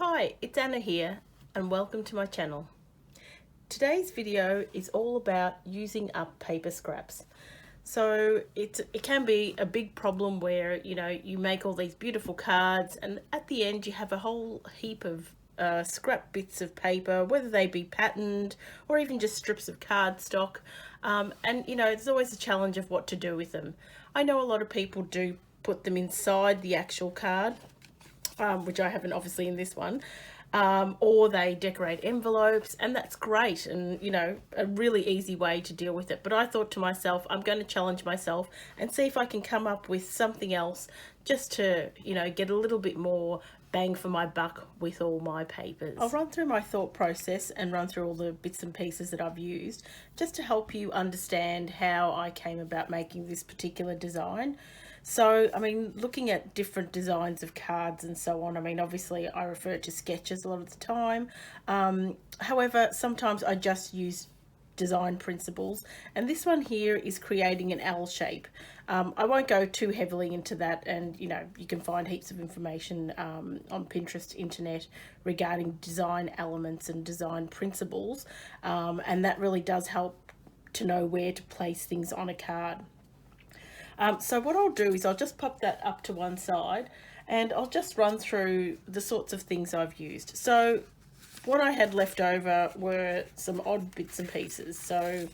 Hi, it's Anna here and welcome to my channel. Today's video is all about using up paper scraps. So it can be a big problem where you make all these beautiful cards and at the end you have a whole heap of scrap bits of paper, whether they be patterned or even just strips of cardstock, and there's always a challenge of what to do with them. I know a lot of people do put them inside the actual card, which I haven't obviously in this one, or they decorate envelopes, and that's great and a really easy way to deal with it. But I thought to myself, I'm going to challenge myself and see if I can come up with something else just to get a little bit more bang for my buck with all my papers. I'll run through my thought process and run through all the bits and pieces that I've used just to help you understand how I came about making this particular design. So, I mean, looking at different designs of cards and so on, I mean, obviously I refer to sketches a lot of the time. However, sometimes I just use design principles, and this one here is creating an L shape. I won't go too heavily into that, and you can find heaps of information on Pinterest, internet, regarding design elements and design principles, and that really does help to know where to place things on a card. So what I'll do is I'll just pop that up to one side and I'll just run through the sorts of things I've used. So what I had left over were some odd bits and pieces. So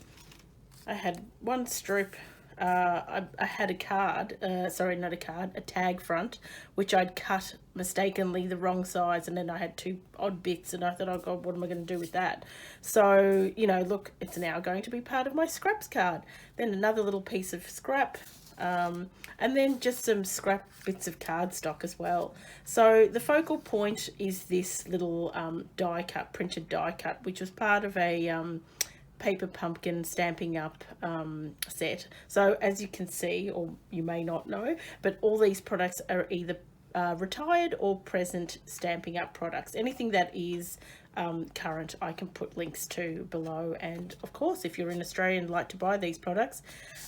I had one strip, I had a card, sorry, not a card, a tag front, which I'd cut mistakenly the wrong size, and then I had two odd bits and I thought, oh God, what am I going to do with that? So, look, it's now going to be part of my scraps card. Then another little piece of scrap, and then just some scrap bits of cardstock as well. So the focal point is this little die cut, printed die cut, which was part of a paper pumpkin Stampin' Up set. So as you can see, or you may not know, but all these products are either retired or present Stampin' Up products. Anything that is current, I can put links to below, and of course if you're in Australia and like to buy these products,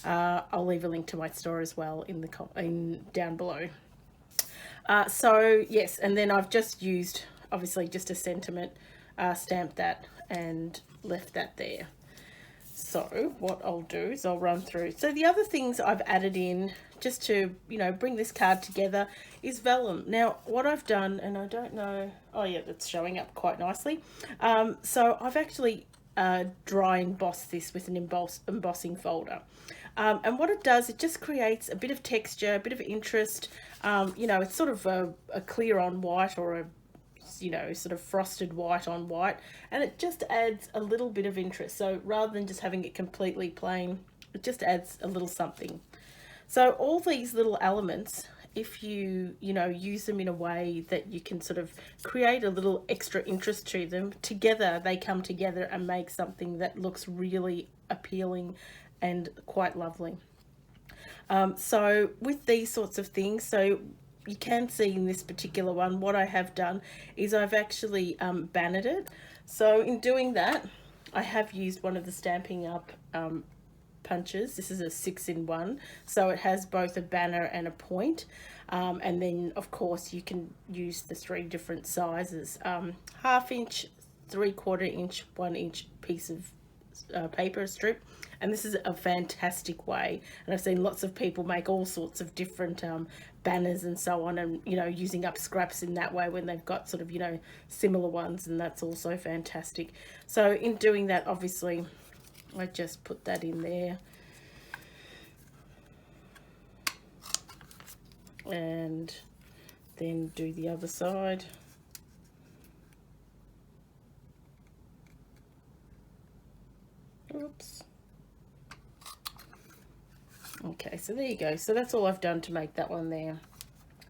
I'll leave a link to my store as well in down below. So yes, and then I've just used obviously just a sentiment, stamped that and left that there. So what I'll do is I'll run through. So the other things I've added in just to, bring this card together is vellum. Now what I've done, and I don't know, oh yeah, that's showing up quite nicely. So I've actually dry embossed this with an embossing folder. And what it does, it just creates a bit of texture, a bit of interest. It's sort of a clear on white, or a sort of frosted white on white, and it just adds a little bit of interest. So rather than just having it completely plain, it just adds a little something. So all these little elements, if you use them in a way that you can sort of create a little extra interest to them, together they come together and make something that looks really appealing and quite lovely. So with these sorts of things, so you can see in this particular one, what I have done is I've actually bannered it. So in doing that, I have used one of the Stampin' Up punches. This is a 6-in-1, so it has both a banner and a point. And then of course you can use the 3 different sizes, 1/2 inch, 3/4 inch, 1 inch piece of paper strip. And this is a fantastic way, and I've seen lots of people make all sorts of different banners and so on, and using up scraps in that way when they've got sort of similar ones, and that's also fantastic. So in doing that, obviously I just put that in there, and then do the other side. Oops. Okay, so there you go. So that's all I've done to make that one there.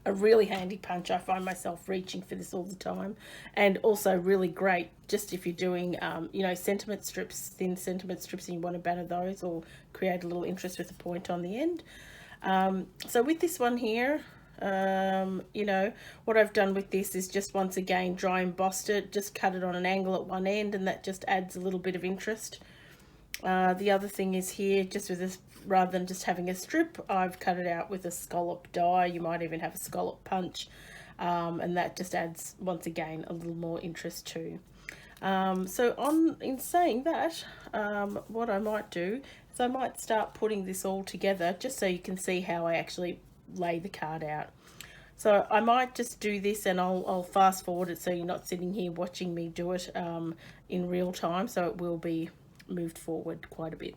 A really handy punch. I find myself reaching for this all the time, and also really great just if you're doing sentiment strips, thin sentiment strips, and you want to banner those or create a little interest with a point on the end. So with this one here, what I've done with this is just once again dry embossed it, just cut it on an angle at one end, and that just adds a little bit of interest. The other thing is here, just with this, rather than just having a strip, I've cut it out with a scallop die. You might even have a scallop punch. and that just adds, once again, a little more interest too. In saying that, what I might do is I might start putting this all together just so you can see how I actually lay the card out. So I might just do this, and I'll fast forward it so you're not sitting here watching me do it in real time, so it will be moved forward quite a bit.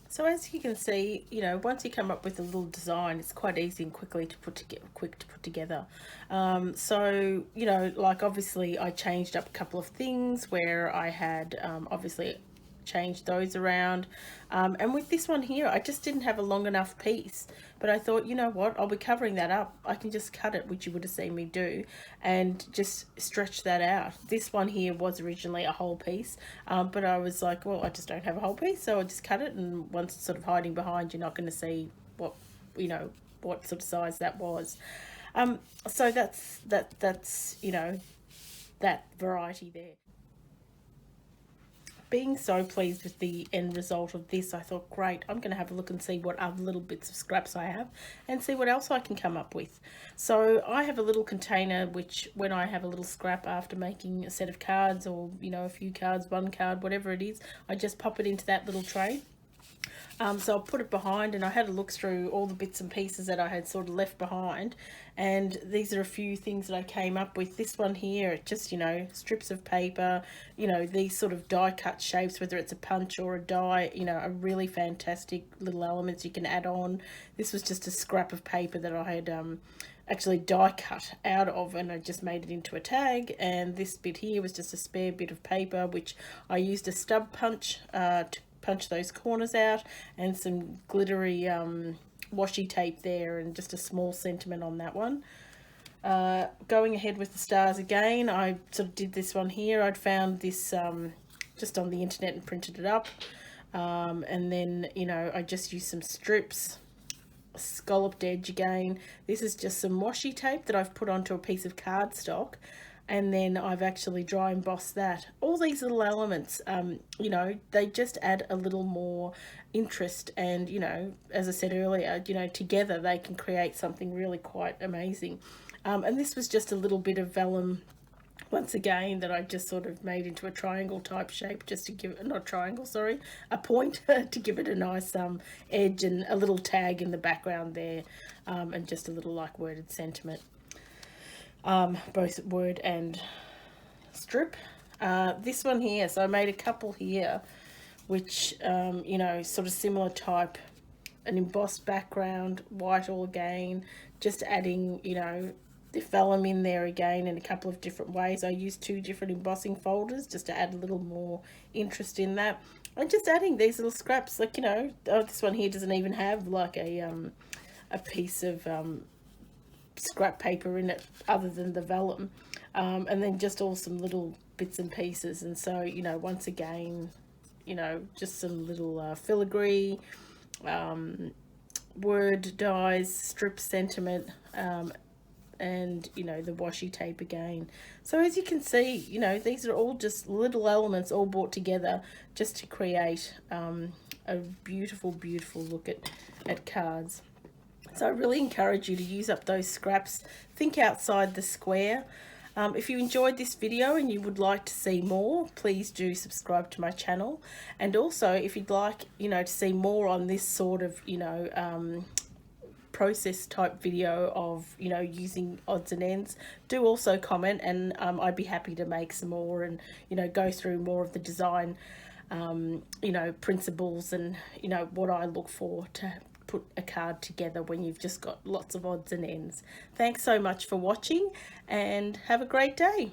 So as you can see, once you come up with a little design, it's quite easy and quick to put together. Like obviously I changed up a couple of things where I had obviously changed those around. And with this one here, I just didn't have a long enough piece. But I thought, you know what, I'll be covering that up. I can just cut it, which you would have seen me do, and just stretch that out. This one here was originally a whole piece, but I was like, well, I just don't have a whole piece, so I just cut it, and once it's sort of hiding behind, you're not going to see what sort of size that was. So that's that variety there. Being so pleased with the end result of this, I thought, great, I'm going to have a look and see what other little bits of scraps I have and see what else I can come up with. So I have a little container which, when I have a little scrap after making a set of cards, or a few cards, one card, whatever it is, I just pop it into that little tray. So I'll put it behind, and I had a look through all the bits and pieces that I had sort of left behind, and these are a few things that I came up with. This one here, just strips of paper, these sort of die cut shapes, whether it's a punch or a die, are really fantastic little elements you can add on. This was just a scrap of paper that I had actually die cut out of, and I just made it into a tag. And this bit here was just a spare bit of paper which I used a stub punch to punch those corners out, and some glittery washi tape there, and just a small sentiment on that one. Going ahead with the stars again, I sort of did this one here. I'd found this just on the internet and printed it up. And then, you know, I just used some strips, scalloped edge again. This is just some washi tape that I've put onto a piece of cardstock, and then I've actually dry embossed that. All these little elements, you know, they just add a little more interest, and, you know, as I said earlier, you know, together they can create something really quite amazing. And this was just a little bit of vellum, once again, that I just sort of made into a triangle type shape, just to give it, not triangle, sorry, a point, to give it a nice edge, and a little tag in the background there, and just a little like worded sentiment, both word and strip. This one here, so I made a couple here which you know, sort of similar type, an embossed background, white all again, just adding, you know, the vellum in there again in a couple of different ways. I used 2 different embossing folders just to add a little more interest in that. I'm just adding these little scraps, like, you know, oh, this one here doesn't even have like a piece of scrap paper in it other than the vellum, and then just all some little bits and pieces. And so, you know, once again, you know, just some little filigree, word dies, strip sentiment, and, you know, the washi tape again. So as you can see, you know, these are all just little elements all brought together just to create a beautiful, beautiful look at cards. So I really encourage you to use up those scraps. Think outside the square. If you enjoyed this video and you would like to see more, please do subscribe to my channel. And also, if you'd like, you know, to see more on this sort of, you know, process type video of, you know, using odds and ends, do also comment, and I'd be happy to make some more and, you know, go through more of the design, you know, principles, and, you know, what I look for to put a card together when you've just got lots of odds and ends. Thanks so much for watching, and have a great day.